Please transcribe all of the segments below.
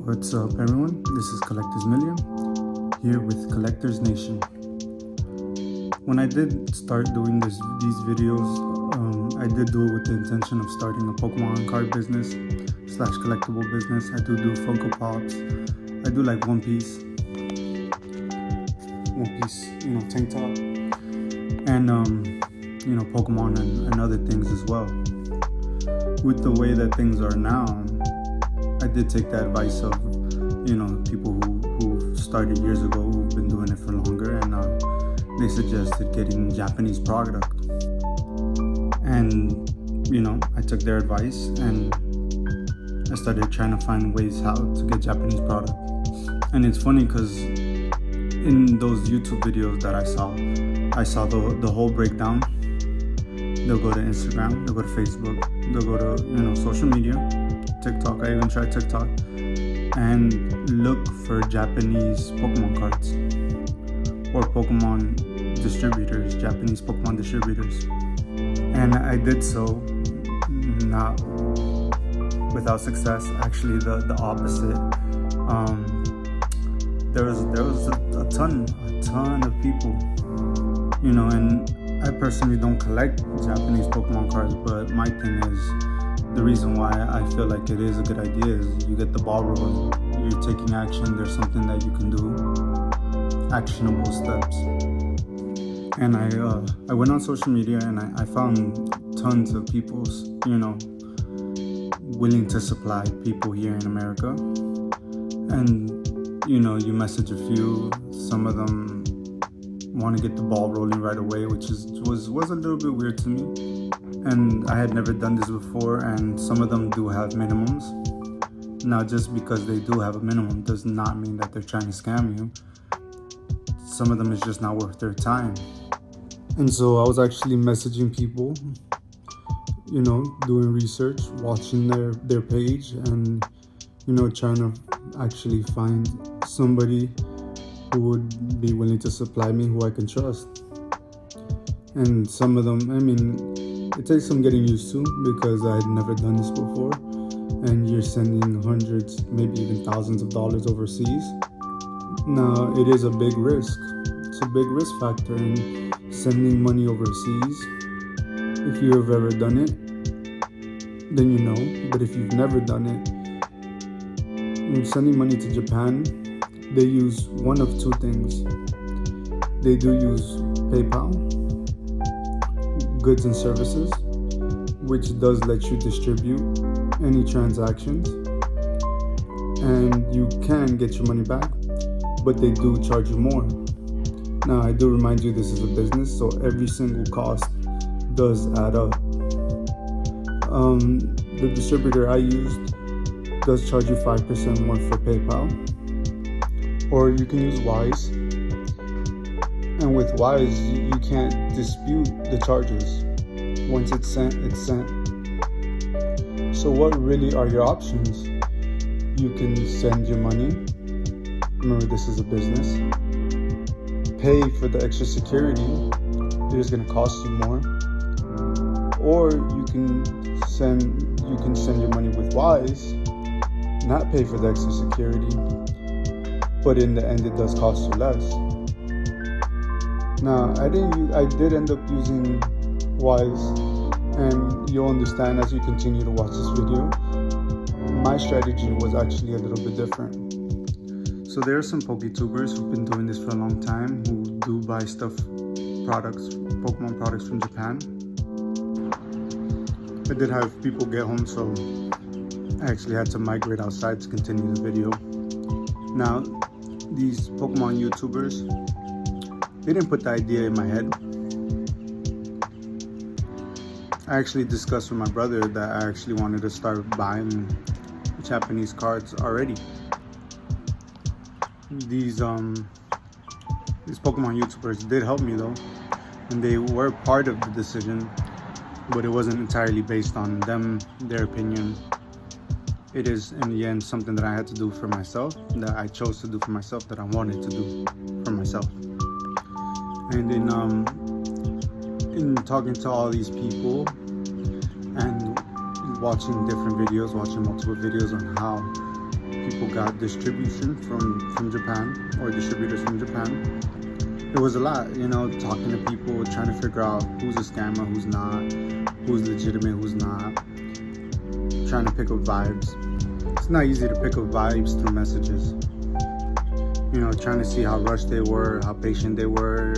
What's up, everyone? This is Collectors Million here with Collectors Nation. When I did start doing these videos, I did do it with the intention of starting a Pokemon card business / collectible business. I do Funko Pops. I do like One Piece, tank top, and Pokemon and other things as well. With the way that things are now, I did take the advice of people who started years ago, who've been doing it for longer, and they suggested getting Japanese product. And I took their advice and I started trying to find ways how to get Japanese product. And it's funny because in those YouTube videos that I saw the whole breakdown. They'll go to Instagram, they'll go to Facebook, they'll go to social media, TikTok. I even tried TikTok, and look for Japanese Pokemon cards or Pokemon distributors, Japanese Pokemon distributors. And I did so, not without success. Actually, the opposite. There was a ton of people, and I personally don't collect Japanese Pokemon cards, but my thing is, the reason why I feel like it is a good idea is you get the ball rolling, you're taking action, there's something that you can do, actionable steps. And I went on social media and I found tons of people, willing to supply people here in America. And, you message a few, some of them want to get the ball rolling right away, which was a little bit weird to me. And I had never done this before, and some of them do have minimums. Now, just because they do have a minimum does not mean that they're trying to scam you. Some of them is just not worth their time. And so I was actually messaging people, doing research, watching their page, and trying to actually find somebody who would be willing to supply me, who I can trust. And some of them, it takes some getting used to, because I had never done this before, and you're sending hundreds, maybe even thousands of dollars overseas. Now, it is a big risk. It's a big risk factor in sending money overseas. If you have ever done it, then you know. But if you've never done it, sending money to Japan, they use one of two things. They do use PayPal, goods and services, which does let you distribute any transactions, and you can get your money back, but they do charge you more. Now, I do remind you, this is a business, so every single cost does add up. The distributor I used does charge you 5% more for PayPal, or you can use Wise. And with Wise, you can't dispute the charges. Once it's sent, it's sent. So what really are your options? You can send your money. Remember, this is a business. Pay for the extra security. It is going to cost you more. Or you can send your money with Wise, not pay for the extra security, but in the end it does cost you less. Now, I did end up using Wise, and you'll understand as you continue to watch this video. My strategy was actually a little bit different. So there are some PokeTubers who've been doing this for a long time, who do buy Pokemon products from Japan. I did have people get home, so I actually had to migrate outside to continue the video. Now, these Pokemon YouTubers, they didn't put the idea in my head. I actually discussed with my brother that I actually wanted to start buying Japanese cards already. These Pokemon YouTubers did help me though, and they were part of the decision, but it wasn't entirely based on them, their opinion. It is in the end something that I had to do for myself, that I chose to do for myself, that I wanted to do for myself. And in talking to all these people and watching different videos, watching multiple videos on how people got distribution from Japan, or distributors from Japan. It was a lot, talking to people, trying to figure out who's a scammer, who's not, who's legitimate, who's not, trying to pick up vibes. It's not easy to pick up vibes through messages. Trying to see how rushed they were, how patient they were,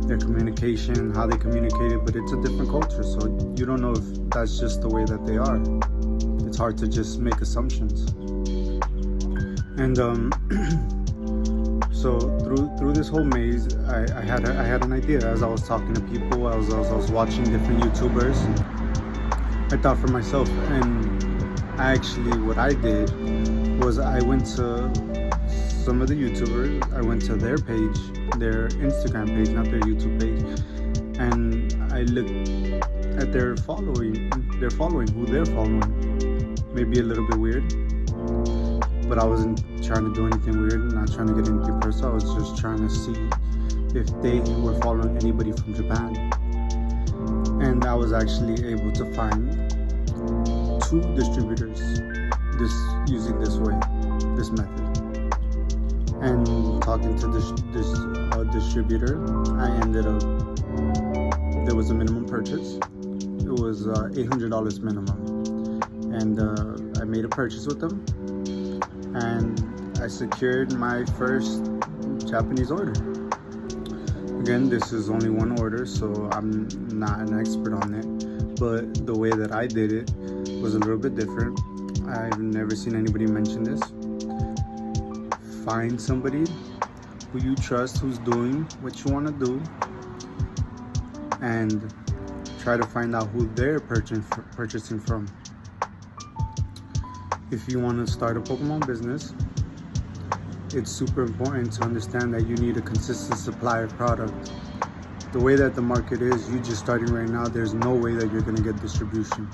their communication, how they communicated, but it's a different culture, so you don't know if that's just the way that they are. It's hard to just make assumptions. And so through this whole maze, I had an idea. As I was talking to people, I was watching different YouTubers, I thought for myself, and what I did was I went to some of the YouTubers, I went to their page, their Instagram page, not their YouTube page, and I looked at their following, who they're following. Maybe a little bit weird, but I wasn't trying to do anything weird, not trying to get anything personal. I was just trying to see if they were following anybody from Japan. And I was actually able to find 2 distributors using this method. And talking to this distributor, I ended up, there was a minimum purchase. It was $800 minimum. And I made a purchase with them, and I secured my first Japanese order. Again, this is only one order, so I'm not an expert on it, but the way that I did it was a little bit different. I've never seen anybody mention this. Find somebody who you trust, who's doing what you want to do, and try to find out who they're purchasing from. If you want to start a Pokemon business, it's super important to understand that you need a consistent supply of product. The way that the market is, you just starting right now, there's no way that you're going to get distribution.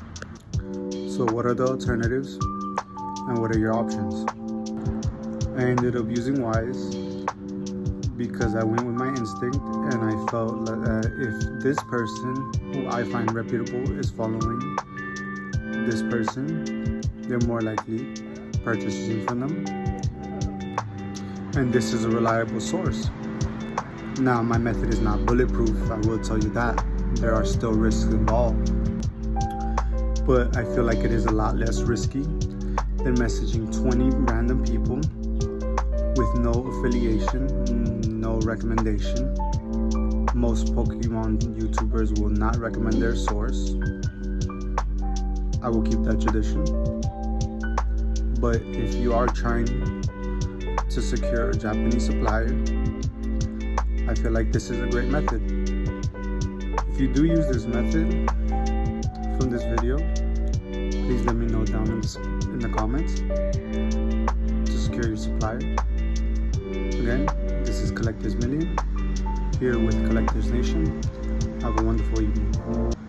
So what are the alternatives and what are your options? I ended up using Wise because I went with my instinct, and I felt that if this person who I find reputable is following this person, they're more likely purchasing from them, and this is a reliable source. Now, my method is not bulletproof, I will tell you that. There are still risks involved, but I feel like it is a lot less risky than messaging 20 random people with no affiliation, no recommendation. Most Pokemon YouTubers will not recommend their source. I will keep that tradition. But if you are trying to secure a Japanese supplier, I feel like this is a great method. If you do use this method from this video, please let me know down in the comments to secure your supplier. Again, this is Collectors Million, here with Collectors Nation. Have a wonderful evening.